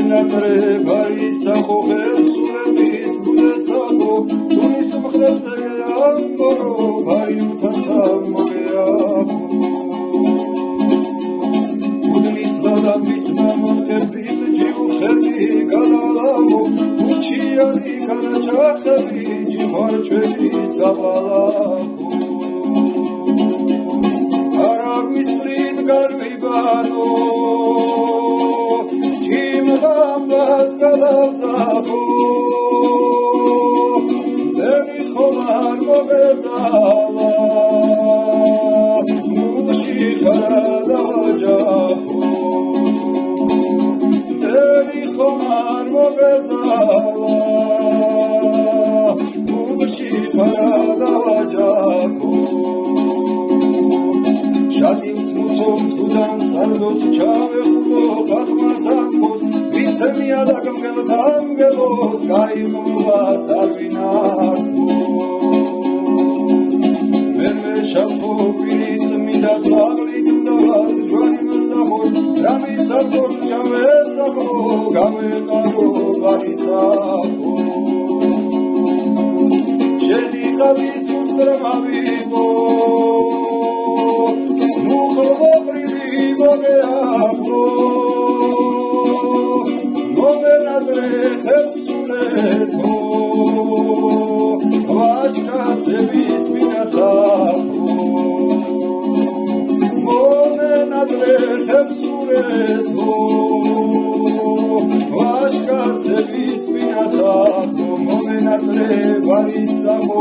ბარისახო ხელსურების ბუდესახო სულის მხრებზე ამბორო ბარიუთა სამოგეახო უდნის ლადამის მამონხების ჯიუხები გადალავო უჩიანი განაჩახები ჯიმარჩვები საბალახო არაგვის მრით განვიბანო გადავზახო დენი ხომარ მოგეძალა გულში ხარა დავაჯახო დენი ხომარ მოგეძალა გულში ხარა დავაჯახო შადინს მუცობს გუდან სარდოს ჩავეხუტო ხახმას ამბოს Semia da camgelos, caímos al final. Verme shapo pirit midas maglit davas juanim sahos, rami satos chavesako, gametago varisako. Sheli khabis ustramavivo, mukho brili mogeafo. ხებსურეთო ვაშკაცების მინასახო მომენადრე ხებსურეთო ვაშკაცების მინასახო მომენადრე ვარისახო